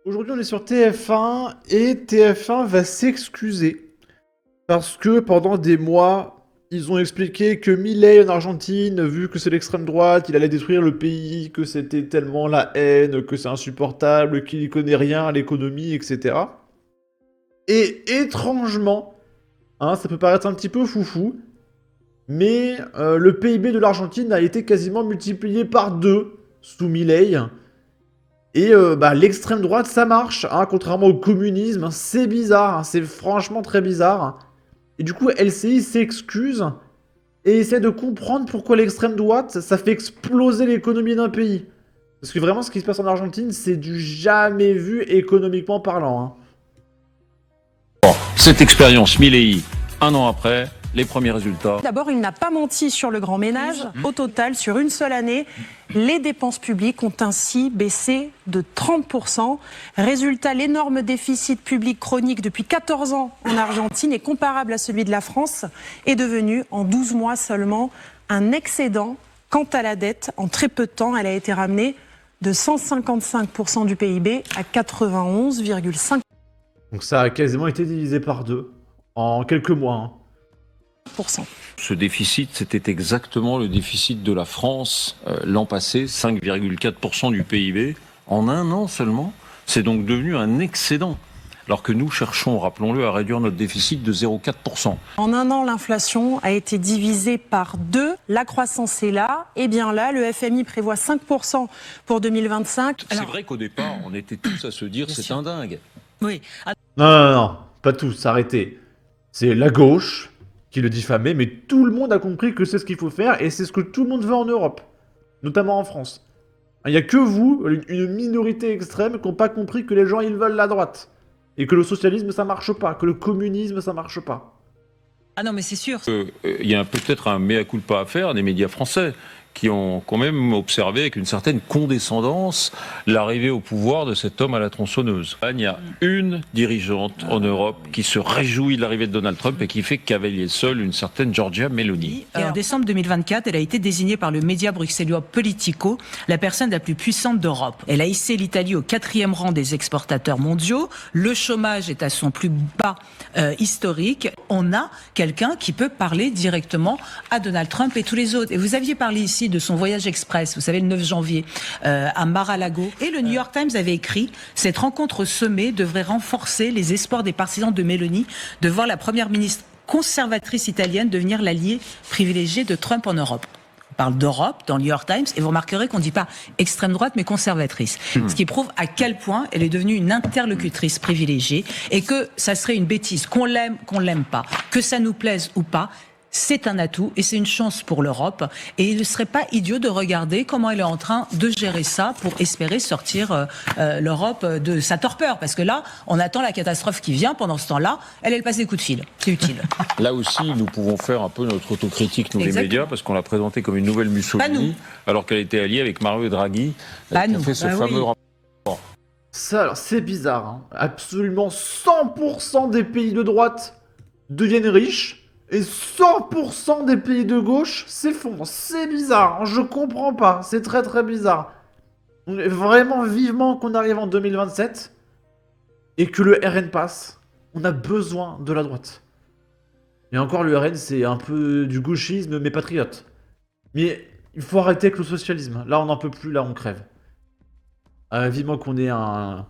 Aujourd'hui, on est sur TF1 et TF1 va s'excuser parce que pendant des mois, ils ont expliqué que Milei en Argentine, vu que c'est l'extrême droite, il allait détruire le pays, que c'était tellement la haine, que c'est insupportable, qu'il n'y connaît rien à l'économie, etc. Et étrangement, hein, ça peut paraître un petit peu foufou, mais le PIB de l'Argentine a été quasiment multiplié par 2 sous Milei. Et l'extrême droite, ça marche, hein, contrairement au communisme, hein, c'est bizarre, hein, c'est franchement très bizarre. Et du coup, LCI s'excuse et essaie de comprendre pourquoi l'extrême droite, ça fait exploser l'économie d'un pays. Parce que vraiment, ce qui se passe en Argentine, c'est du jamais vu économiquement parlant. Hein. Cette expérience Milei, un an après, les premiers résultats. D'abord, il n'a pas menti sur le grand ménage. Au total, sur une seule année, les dépenses publiques ont ainsi baissé de 30%. Résultat, l'énorme déficit public chronique depuis 14 ans en Argentine est comparable à celui de la France, est devenu en 12 mois seulement un excédent. Quant à la dette, en très peu de temps, elle a été ramenée de 155% du PIB à 91,5%. Donc ça a quasiment été divisé par 2 en quelques mois. Hein. Ce déficit, c'était exactement le déficit de la France l'an passé, 5,4% du PIB. En un an seulement, c'est donc devenu un excédent. Alors que nous cherchons, rappelons-le, à réduire notre déficit de 0,4%. En un an, l'inflation a été divisée par 2. La croissance est là. Et bien là, le FMI prévoit 5% pour 2025. C'est vrai qu'au départ, on était tous à se dire c'est un dingue. Oui. Non, pas tous, arrêtez. C'est la gauche qui le diffamait, mais tout le monde a compris que c'est ce qu'il faut faire, et c'est ce que tout le monde veut en Europe, notamment en France. Il n'y a que vous, une minorité extrême, qui n'ont pas compris que les gens, ils veulent la droite. Et que le socialisme, ça marche pas, que le communisme, ça marche pas. Ah non, mais c'est sûr. Il y a peut-être un mea culpa à faire des médias français qui ont quand même observé avec une certaine condescendance l'arrivée au pouvoir de cet homme à la tronçonneuse. Il y a une dirigeante en Europe qui se réjouit de l'arrivée de Donald Trump et qui fait cavalier seul une certaine Giorgia Meloni. En décembre 2024, elle a été désignée par le média bruxellois Politico la personne la plus puissante d'Europe. Elle a hissé l'Italie au 4e rang des exportateurs mondiaux. Le chômage est à son plus bas historique. On a quelqu'un qui peut parler directement à Donald Trump et tous les autres. Et vous aviez parlé ici de son voyage express, vous savez, le 9 janvier, à Mar-a-Lago. Et le New York Times avait écrit « Cette rencontre semée devrait renforcer les espoirs des partisans de Meloni de voir la première ministre conservatrice italienne devenir l'allié privilégié de Trump en Europe ». On parle d'Europe dans le New York Times et vous remarquerez qu'on ne dit pas extrême droite mais conservatrice. Ce qui prouve à quel point elle est devenue une interlocutrice privilégiée et que ça serait une bêtise, qu'on l'aime pas, que ça nous plaise ou pas. C'est un atout et c'est une chance pour l'Europe. Et il ne serait pas idiot de regarder comment elle est en train de gérer ça pour espérer sortir l'Europe de sa torpeur. Parce que là, on attend la catastrophe qui vient. Pendant ce temps-là, elle passe des coups de fil. C'est utile. Là aussi, nous pouvons faire un peu notre autocritique, nous Exactement. les médias, parce qu'on l'a présentée comme une nouvelle Mussolini, alors qu'elle était alliée avec Mario Draghi, qui a fait ce fameux rapport. Ça, alors, c'est bizarre. Hein. Absolument 100% des pays de droite deviennent riches. Et 100% des pays de gauche s'effondrent. C'est bizarre, hein, je comprends pas. C'est très très bizarre. On est vraiment vivement qu'on arrive en 2027 et que le RN passe. On a besoin de la droite. Et encore, le RN, c'est un peu du gauchisme, mais patriote. Mais il faut arrêter avec le socialisme. Là, on n'en peut plus, là, on crève. Vivement qu'on ait un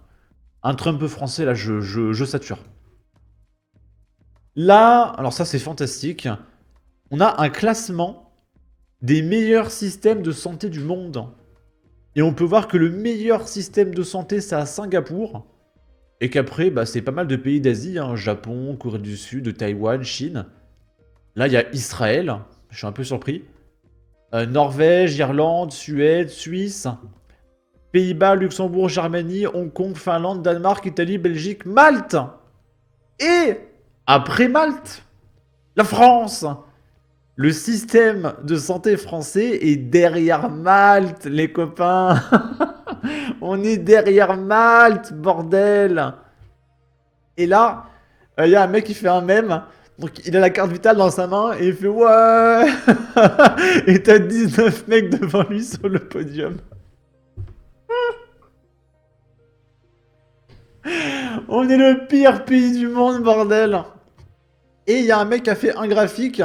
Trump français, là, je sature. Là, alors ça c'est fantastique, on a un classement des meilleurs systèmes de santé du monde. Et on peut voir que le meilleur système de santé c'est à Singapour. Et qu'après, c'est pas mal de pays d'Asie, hein, Japon, Corée du Sud, Taïwan, Chine. Là il y a Israël, je suis un peu surpris. Norvège, Irlande, Suède, Suisse, Pays-Bas, Luxembourg, Germanie, Hong Kong, Finlande, Danemark, Italie, Belgique, Malte. Et... après Malte, la France. Le système de santé français est derrière Malte, les copains. On est derrière Malte, bordel. Et là, il y a un mec qui fait un mème. Donc il a la carte vitale dans sa main et il fait ouais. Et t'as 19 mecs devant lui sur le podium. On est le pire pays du monde, bordel. Et il y a un mec qui a fait un graphique.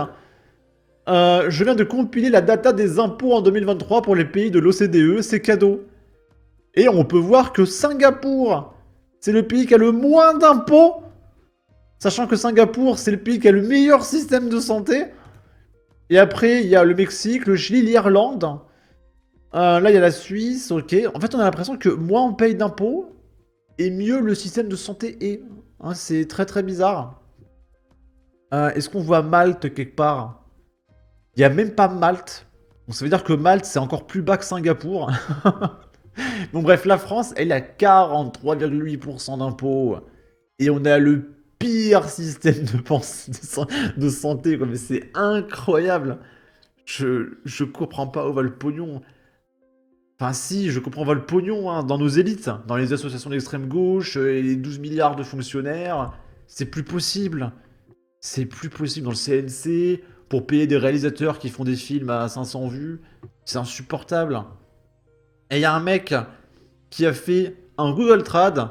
Je viens de compiler la data des impôts en 2023 pour les pays de l'OCDE, c'est cadeau. Et on peut voir que Singapour, c'est le pays qui a le moins d'impôts. Sachant que Singapour, c'est le pays qui a le meilleur système de santé. Et après, il y a le Mexique, le Chili, l'Irlande. Là, il y a la Suisse, ok. En fait, on a l'impression que moins on paye d'impôts, et mieux le système de santé est. Hein, c'est très très bizarre. Est-ce qu'on voit Malte quelque part? Il n'y a même pas Malte. Donc ça veut dire que Malte, c'est encore plus bas que Singapour. Bon bref, la France, elle a 43,8% d'impôts. Et on a le pire système de santé, quoi. Mais c'est incroyable. Je comprends pas où va le pognon. Enfin si, je comprends où va le pognon, hein, dans nos élites, dans les associations d'extrême gauche, et les 12 milliards de fonctionnaires. C'est plus possible. C'est plus possible dans le CNC, pour payer des réalisateurs qui font des films à 500 vues. C'est insupportable. Et il y a un mec qui a fait un Google Trad.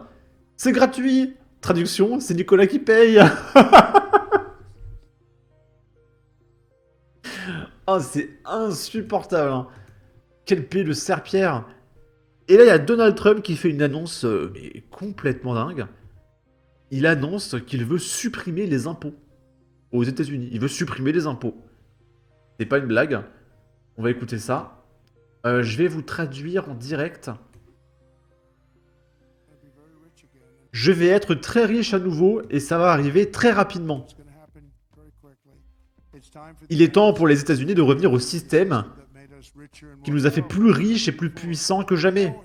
C'est gratuit. Traduction, c'est Nicolas qui paye. Oh, c'est insupportable. Hein. Quel pays de serpillère. Et là, il y a Donald Trump qui fait une annonce mais complètement dingue. Il annonce qu'il veut supprimer les impôts aux États-Unis. Il veut supprimer les impôts. C'est pas une blague. On va écouter ça. Je vais vous traduire en direct. Je vais être très riche à nouveau et ça va arriver très rapidement. Il est temps pour les États-Unis de revenir au système qui nous a fait plus riches et plus puissants que jamais.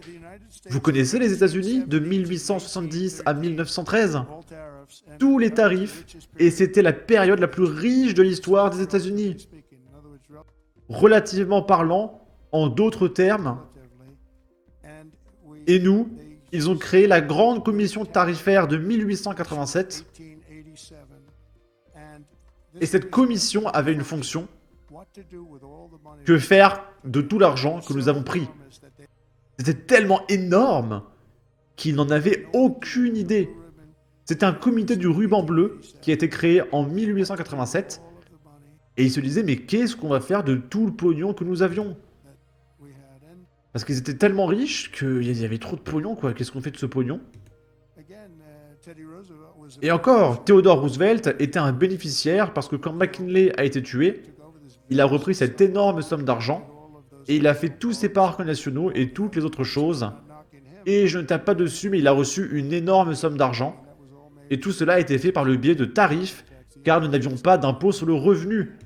Vous connaissez les États-Unis de 1870 à 1913? Tous les tarifs, et c'était la période la plus riche de l'histoire des États-Unis. Relativement parlant, en d'autres termes, et nous, ils ont créé la Grande Commission tarifaire de 1887, et cette commission avait une fonction, que faire de tout l'argent que nous avons pris. C'était tellement énorme qu'ils n'en avaient aucune idée. C'était un comité du ruban bleu qui a été créé en 1887, et ils se disaient, mais qu'est-ce qu'on va faire de tout le pognon que nous avions? Parce qu'ils étaient tellement riches qu'il y avait trop de pognon, quoi. Qu'est-ce qu'on fait de ce pognon? Et encore, Theodore Roosevelt était un bénéficiaire parce que quand McKinley a été tué, il a repris cette énorme somme d'argent et il a fait tous ses parcs nationaux et toutes les autres choses. Et je ne tape pas dessus, mais il a reçu une énorme somme d'argent. Et tout cela a été fait par le biais de tarifs, car nous n'avions pas d'impôt sur le revenu.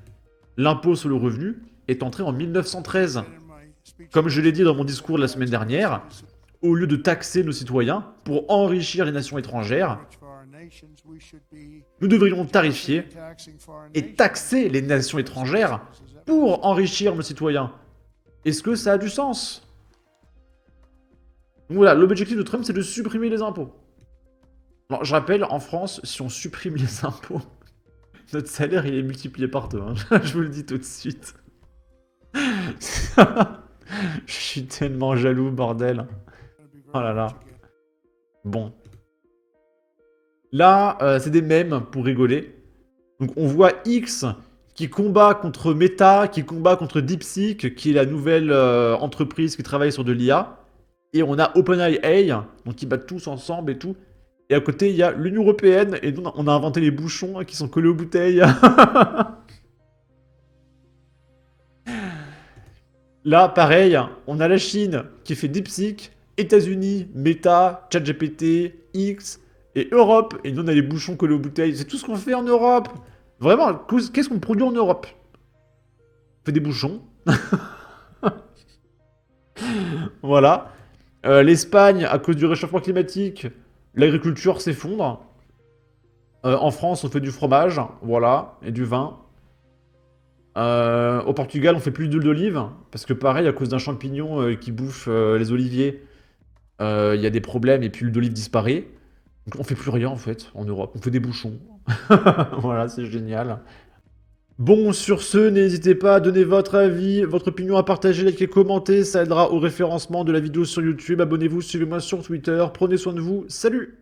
L'impôt sur le revenu est entré en 1913. Comme je l'ai dit dans mon discours de la semaine dernière, au lieu de taxer nos citoyens pour enrichir les nations étrangères, nous devrions tarifier et taxer les nations étrangères pour enrichir nos citoyens. Est-ce que ça a du sens? Voilà, l'objectif de Trump, c'est de supprimer les impôts. Alors, je rappelle, en France, si on supprime les impôts, notre salaire, il est multiplié par 2. Hein. Je vous le dis tout de suite. Je suis tellement jaloux, bordel. Oh là là. Bon. Là, c'est des mèmes pour rigoler. Donc, on voit X qui combat contre Meta, qui combat contre DeepSeek, qui est la nouvelle entreprise qui travaille sur de l'IA. Et on a OpenAI, donc ils battent tous ensemble et tout. Et à côté, il y a l'Union Européenne, et nous, on a inventé les bouchons qui sont collés aux bouteilles. Là, pareil, on a la Chine qui fait DeepSeek, États-Unis, Meta, ChatGPT, X, et Europe, et nous, on a les bouchons collés aux bouteilles. C'est tout ce qu'on fait en Europe. Vraiment, qu'est-ce qu'on produit en Europe? On fait des bouchons. Voilà. L'Espagne, à cause du réchauffement climatique, l'agriculture s'effondre. En France, on fait du fromage, voilà, et du vin. Au Portugal, on fait plus d'huile d'olive, parce que pareil, à cause d'un champignon qui bouffe les oliviers, il y a des problèmes, et puis l'huile d'olive disparaît. Donc on fait plus rien, en fait, en Europe. On fait des bouchons. Voilà, c'est génial. Bon, sur ce, n'hésitez pas à donner votre avis, votre opinion, à partager, liker, commenter, ça aidera au référencement de la vidéo sur YouTube. Abonnez-vous, suivez-moi sur Twitter, prenez soin de vous, salut!